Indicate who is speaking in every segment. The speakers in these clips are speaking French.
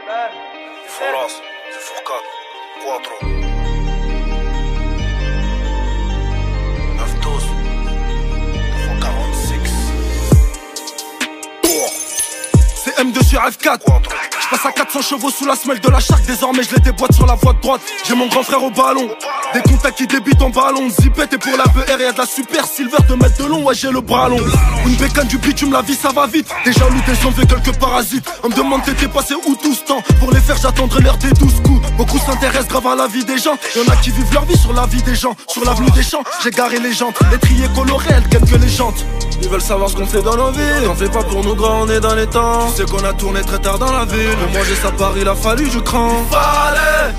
Speaker 1: Foras, c'est Fourcade, 4. 9-12, 46.
Speaker 2: C'est M2 sur F4. Je passe à 400 chevaux sous la semelle de la Shark. Désormais je les déboîte sur la voie de droite. J'ai mon grand frère au ballon. Des contacts qui débitent en ballon. Zipette et pour la BR y'a de la super silver. 2 mètres de long, ouais j'ai le bras long. Une bécane, du bitume, la vie ça va vite. Des jaloux, des enlevé quelques parasites. On me demande t'étais passé où tout ce temps. Pour les faire j'attendrai l'heure des 12 coups. Beaucoup s'intéressent grave à la vie des gens. Y'en a qui vivent leur vie sur la vie des gens. Sur l'avenue des champs, j'ai garé les jantes. L'étrier coloré, elles gagnent que les jantes. Ils veulent savoir ce qu'on fait dans nos vies. T'en fais pas pour nous grands, on est dans les temps. Tu sais qu'on a tourné très tard dans la ville. Pour manger sa part, il a fallu du cran. Il fallait,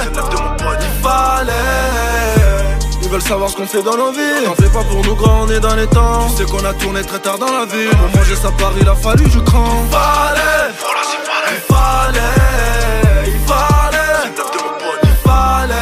Speaker 2: c'est l'œuf de mon pote. Il fallait. Ils veulent savoir ce qu'on fait dans nos vies. T'en fais pas pour nous grands, on est dans les temps. Tu sais qu'on a tourné très tard dans la ville. Pour manger sa part, il a fallu du cran. Il fallait, c'est l'œuf de mon pote. Il fallait.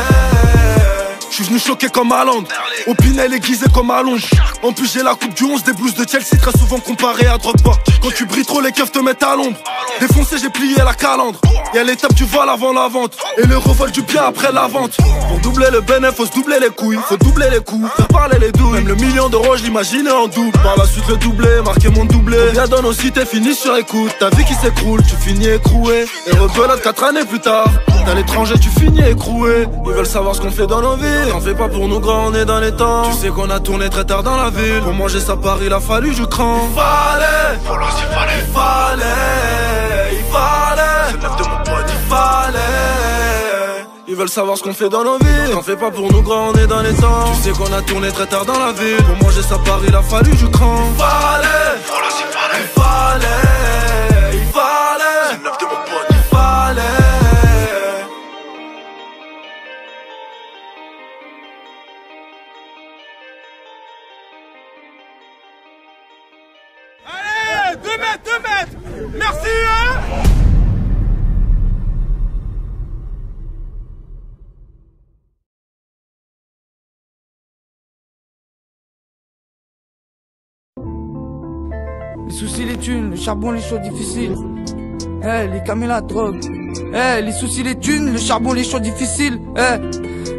Speaker 2: Je suis venu choquer comme Haaland, Opinel aiguisé comme Allonge. En plus j'ai la coupe du 11, des blues de Chelsea très souvent comparé à Drogba. Quand tu brilles trop les keufs te mettent à l'ombre. Défoncé j'ai plié la calandre. Y'a l'étape du vol avant la vente et le revol du bien après la vente. Pour doubler le bénéfice faut se doubler les couilles. Faut doubler les coups, faire parler les douilles. Même le million d'euros je l'imaginais en double. Par la suite le doublé, marquer mon doublé. Combien dans nos cités finis sur écoute. Ta vie qui s'écroule, tu finis écroué. Et rebelote 4 années plus tard. T'as l'étranger tu finis écroué. Ils veulent savoir ce qu'on fait dans nos vies. T'en fais pas pour nous grands, on est dans les temps. Tu sais qu'on a tourné très tard dans la ville. Pour manger sa part il a fallu du cran. Il fallait, c'est l'œuf de mon pote. Il fallait. Ils veulent savoir ce qu'on fait dans nos vies. T'en fais pas pour nous grands, on est dans les temps. Tu sais qu'on a tourné très tard dans la ville. Pour manger sa part il a fallu du cran. Il fallait, c'est l'œuf de mon pote. Il fallait.
Speaker 3: Allez, 2 mètres, merci hein.
Speaker 4: Les soucis, les thunes, le charbon, les choix difficiles. Les camélas, drogue. Les soucis, les thunes, le charbon, les choix difficiles.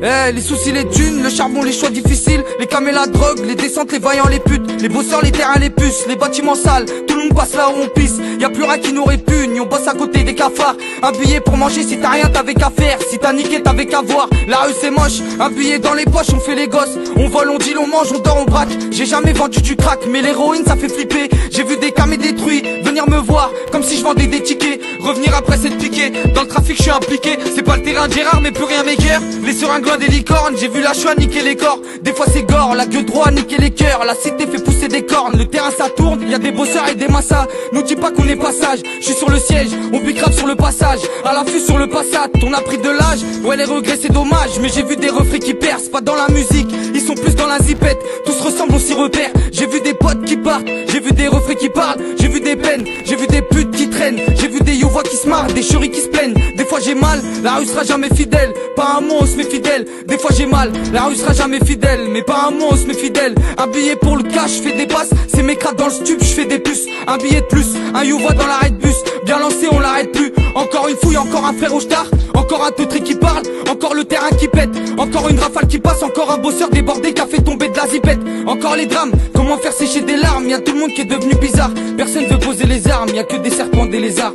Speaker 4: Les soucis, les thunes, le charbon, les choix difficiles. Les camélas, drogue, les descentes, les vaillants, les putes. Les bosseurs, les terrains, les puces. Les bâtiments sales, tout le monde passe là où on pisse. Y'a plus rien qui nous répugne, on bosse à côté des cafards. Un billet pour manger, si t'as rien t'avais qu'à faire. Si t'as niqué t'avais qu'à voir. La rue c'est moche, un billet dans les poches, on fait les gosses. On vole, on deal, on mange, on dort, on braque. J'ai jamais vendu du crack, mais l'héroïne ça fait flipper. J'ai vu des camés détruits, venir me voir comme si je vendais des tickets. Revenir après cette piquée, dans le trafic je suis impliqué. C'est pas le terrain de Gérard mais plus rien m'écœure. Les seringues loin des licornes, j'ai vu la choix niquer les corps. Des fois c'est gore, la gueule droit niquer les cœurs. La cité fait pousser des cornes, le terrain ça tourne. Y'a des bosseurs et des massas, nous dis pas qu'on est passage. Je suis sur le siège, on bicrave sur le passage. À l'affût sur le passat, on a pris de l'âge. Ouais les regrets c'est dommage, mais j'ai vu des refrains qui percent. Pas dans la musique, ils sont plus dans la zipette. Tous ressemblent, on s'y repère. J'ai vu des potes qui partent, j'ai vu des refrains qui parlent. J'ai vu des peines, j'ai vu des putes qui traînent. J'ai vu des youvois qui se marrent, des chéris qui se plaignent. Des fois j'ai mal, la rue sera jamais fidèle. Pas un mot on se met fidèle. Des fois j'ai mal, la rue sera jamais fidèle. Mais pas un mot on se met fidèle. Un billet pour le cash, je fais des passes. C'est mes crades dans le stup, je fais des puces. Un billet de plus, un youvois dans l'arrêt de bus. Bien lancé on l'arrête plus. Encore une fouille, encore un frère au star. Encore un teutré qui parle, encore le terrain qui pète. Encore une rafale qui passe, encore un bosseur débordé qui a fait tomber de la zipette. Encore les drames, comment faire sécher des larmes. Y'a tout le monde qui est devenu bizarre. Personne veut poser les armes, y'a que des serpents, des lézards.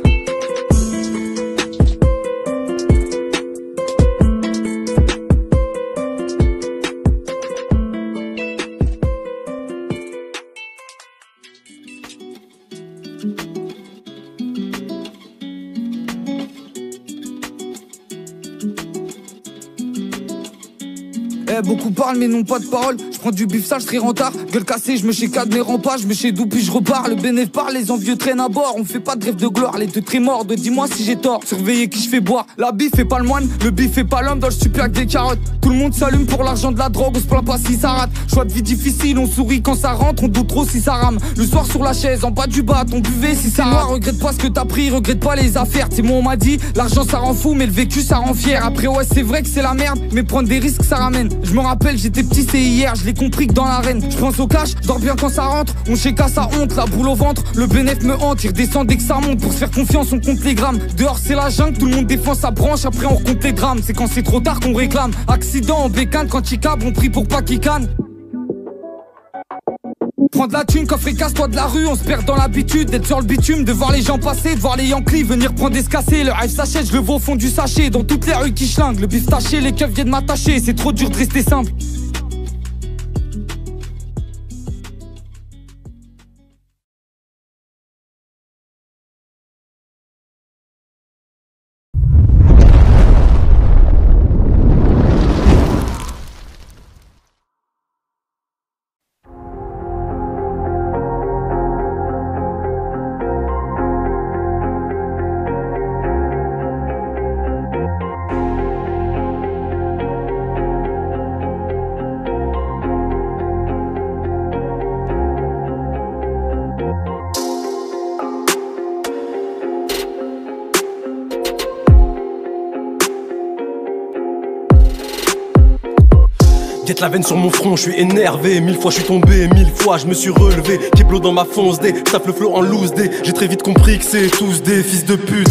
Speaker 4: Beaucoup parlent mais n'ont pas de parole. Je prends du bif sale, je serai rentard. Gueule cassée, je me chécade mes remparts. Je me chez d'où puis je repars. Le bénéf parle, les envieux traînent à bord. On fait pas de rêve de gloire, les deux très morts. Dis-moi si j'ai tort. Surveiller qui je fais boire. La bif fait pas le moine, le bif fait pas l'homme. Dans le super avec des carottes. Tout le monde s'allume pour l'argent de la drogue. On se plaint pas si ça rate. Choix de vie difficile, on sourit quand ça rentre. On doute trop si ça rame. Le soir sur la chaise, en bas du bas, on buvait si ça noir. Regrette pas ce que t'as pris, regrette pas les affaires. C'est moi on m'a dit, l'argent ça rend fou, mais le vécu ça rend fier. Après ouais c'est vrai que c'est la merde, mais prendre des risques ça ramène. Je me rappelle, j'étais petit, c'est hier, je l'ai compris que dans l'arène, je pense au cash, je dors bien quand ça rentre. On chéka sa honte, la boule au ventre, le bénéf me hante, il redescend dès que ça monte. Pour se faire confiance, on compte les grammes. Dehors c'est la jungle, tout le monde défend sa branche, après on recompte les drames. C'est quand c'est trop tard qu'on réclame. Accident en bécane, quand il câble, on prie pour pas qu'il canne. Prends de la thune, coffre et casse-toi de la rue. On se perd dans l'habitude d'être sur le bitume, de voir les gens passer, de voir les Yankees venir prendre des cassés. Le rêve s'achète, je le vois au fond du sachet. Dans toutes les rues qui schlinguent, le bif taché, les keufs viennent m'attacher. C'est trop dur de rester simple.
Speaker 5: Guette la veine sur mon front, je suis énervé. 1000 fois je suis tombé, 1000 fois je me suis relevé. Keblo dans ma fonce D, tape le flow en loose D. J'ai très vite compris que c'est tous des fils de pute.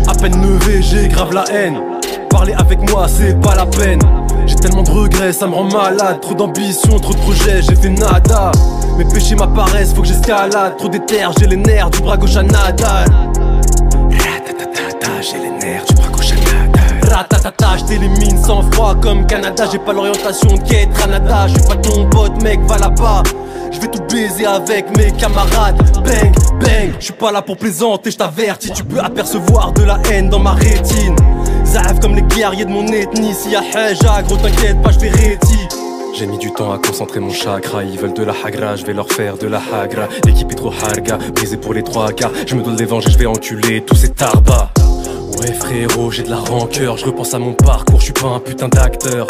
Speaker 5: À peine levé, j'ai grave la haine. Parler avec moi c'est pas la peine. J'ai tellement de regrets, ça me rend malade. Trop d'ambition, trop de projets, j'ai fait nada. Mes péchés m'apparaissent, faut que j'escalade. Trop d'éther, j'ai les nerfs du bras gauche à Nadal. J'ai les nerfs du bras gauche à Nadal. Ratatata, j'télémine sans froid comme Canada. J'ai pas l'orientation de quête Canada. Je suis pas ton pote mec, va là-bas. Je vais tout baiser avec mes camarades. Bang, bang, je suis pas là pour plaisanter, je t'avertis. Tu peux apercevoir de la haine dans ma rétine. Zav comme les guerriers de mon ethnie. S'il y a haja, gros t'inquiète pas, je vais réti. J'ai mis du temps à concentrer mon chakra. Ils veulent de la hagra, je vais leur faire de la hagra. L'équipe est trop harga, brisée pour les 3 quarts. Je me donne des venges et je vais enculer tous ces tarbas. Ouais frérot, j'ai de la rancœur. Je repense à mon parcours, je suis pas un putain d'acteur.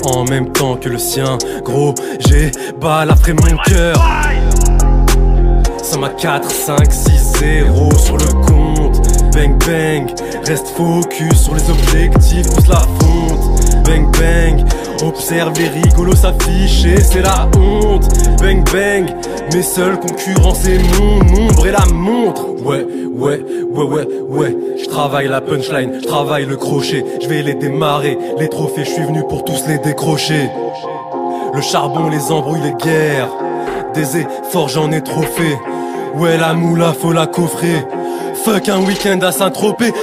Speaker 5: En même temps que le sien, gros, j'ai balafré mon cœur. Ça m'a 4, 5, 6, 0 sur le compte. Bang bang, reste focus sur les objectifs, pousse la fonte. Bang bang, observe les rigolos s'afficher, c'est la honte. Bang bang, mes seuls concurrents c'est mon ombre et la montre. Ouais, je travaille la punchline, je travaille le crochet. Je vais les démarrer, les trophées, je suis venu pour tous les décrocher. Le charbon, les embrouilles, les guerres, des efforts j'en ai trop fait. Ouais la moula faut la coffrer. Fuck un week-end à Saint-Tropez.